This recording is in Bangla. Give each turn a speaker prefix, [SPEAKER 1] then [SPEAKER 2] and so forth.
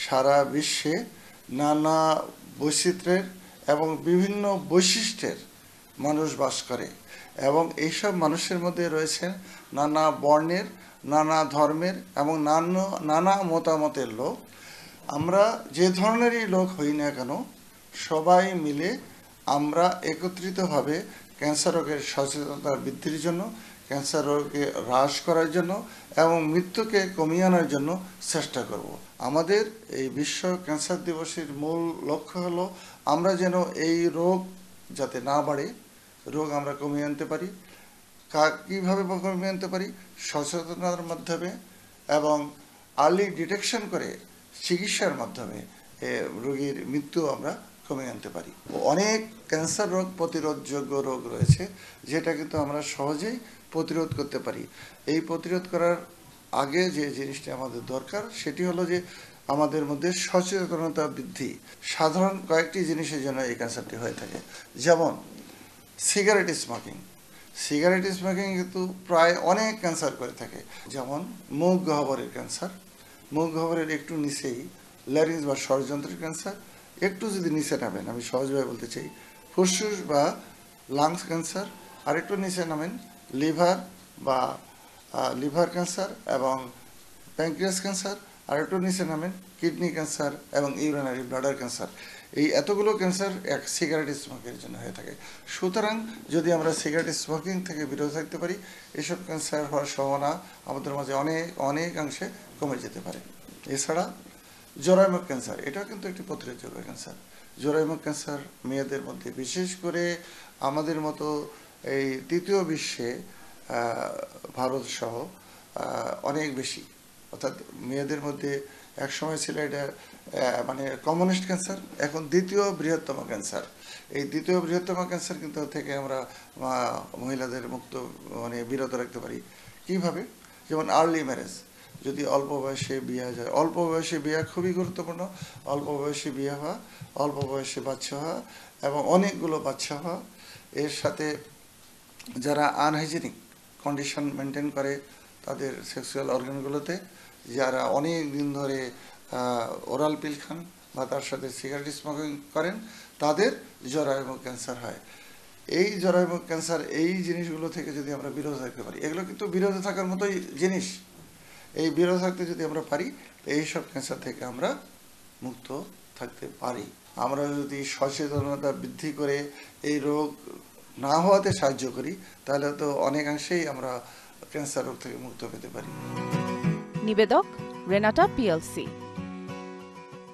[SPEAKER 1] সারা বিশ্বে নানা বৈচিত্র্যের এবং বিভিন্ন বৈশিষ্ট্যের মানুষ বাস করে এবং এইসব মানুষের মধ্যে রয়েছে নানা বর্ণের, নানা ধর্মের এবং নানা মতামতের লোক। আমরা যে ধরনেরই লোক হই না কেন, সবাই মিলে আমরা একত্রিতভাবে ক্যান্সার রোগের সচেতনতা বৃদ্ধির জন্য, ক্যান্সার রোগকে হ্রাস করার জন্য এবং মৃত্যুকে কমিয়ে আনার জন্য চেষ্টা করব। আমাদের এই বিশ্ব ক্যান্সার দিবসের মূল লক্ষ্য হলো আমরা যেন এই রোগ যাতে না বাড়ে, রোগ আমরা কমিয়ে আনতে পারি। কীভাবে কমিয়ে আনতে পারি? সচেতনতার মাধ্যমে এবং আর্লি ডিটেকশন করে চিকিৎসার মাধ্যমে রোগীর মৃত্যু আমরা কমিয়ে আনতে পারি। অনেক ক্যান্সার রোগ প্রতিরোধযোগ্য রোগ রয়েছে যেটা কিন্তু আমরা সহজেই প্রতিরোধ করতে পারি। এই প্রতিরোধ করার আগে যে জিনিসটি আমাদের দরকার সেটি হলো যে আমাদের মধ্যে সচেতনতা বৃদ্ধি। সাধারণ কয়েকটি জিনিসের জন্য এই ক্যান্সারটি হয়ে থাকে, যেমন সিগারেট স্মোকিং। সিগারেট স্মোকিং কিন্তু প্রায় অনেক ক্যান্সার করে থাকে, যেমন মুখ গহ্বরের ক্যান্সার, মুখ গহ্বরের একটু নিচেই ল্যারিংস বা ষড়যন্ত্রের ক্যান্সার, একটু যদি নিচে নামেন, আমি সহজভাবে বলতে চাই, ফুসফুস বা লাংস ক্যান্সার, আর একটু নিচে নামেন লিভার বা লিভার ক্যান্সার এবং প্যানক্রিয়াস ক্যান্সার, আর একটু নিচে নামেন কিডনি ক্যান্সার এবং ইউরিনারি ব্লাডার ক্যান্সার। এই এতগুলো ক্যান্সার এক সিগারেট স্মোকের জন্য হয়ে থাকে। সুতরাং যদি আমরা সিগারেট স্মোকিং থেকে বিরত থাকতে পারি, এসব ক্যান্সার হওয়ার সম্ভাবনা আমাদের মাঝে অনেকাংশে কমে যেতে পারে। এছাড়া জরায়ুমুখ ক্যান্সার, এটাও কিন্তু একটি প্রতিরোধযোগ্য ক্যান্সার। জরায়ুমুখ ক্যান্সার মেয়েদের মধ্যে, বিশেষ করে আমাদের মতো এই তৃতীয় বিশ্বে ভারত সহ অনেক বেশি, অর্থাৎ মেয়েদের মধ্যে একসময় ছিল এটা মানে কমিউনিস্ট ক্যান্সার, এখন দ্বিতীয় বৃহত্তম ক্যান্সার। এই দ্বিতীয় বৃহত্তম ক্যান্সার কিন্তু থেকে আমরা মহিলাদের মুক্ত বিরত রাখতে পারি। কিভাবে? যেমন আর্লি ম্যারেজ, যদি অল্প বয়সে বিয়ে যায়, অল্প বয়সে বিয়ে খুবই গুরুত্বপূর্ণ। অল্প বয়সে বিয়ে হওয়া, অল্প বয়সে বাচ্চা হওয়া এবং অনেকগুলো বাচ্চা হওয়া, এর সাথে যারা আনহাইজেনিক কন্ডিশন মেনটেন করে তাদের সেক্সুয়াল অর্গানগুলোতে, যারা অনেক দিন ধরে ওরাল পিল খান বা তার সাথে সিগারেট স্মোকিং করেন, তাদের জরায়ুমুখ ক্যান্সার হয়। এই জরায়ুমুখ ক্যান্সার, এই জিনিসগুলো থেকে যদি আমরা বিরত থাকতে পারি, এগুলো কিন্তু বিরত থাকার মতোই জিনিস, এই বিরত থাকতে যদি আমরা পারি, এইসব ক্যান্সার থেকে আমরা মুক্ত থাকতে পারি। আমরা যদি সচেতনতা বৃদ্ধি করে এই রোগ না হওয়াতে সাহায্য করি, তাহলে তো অনেকাংশেই আমরা ক্যান্সার রোগ থেকে মুক্ত পেতে পারি।
[SPEAKER 2] নিবেদক রেনাটা পিএলসি।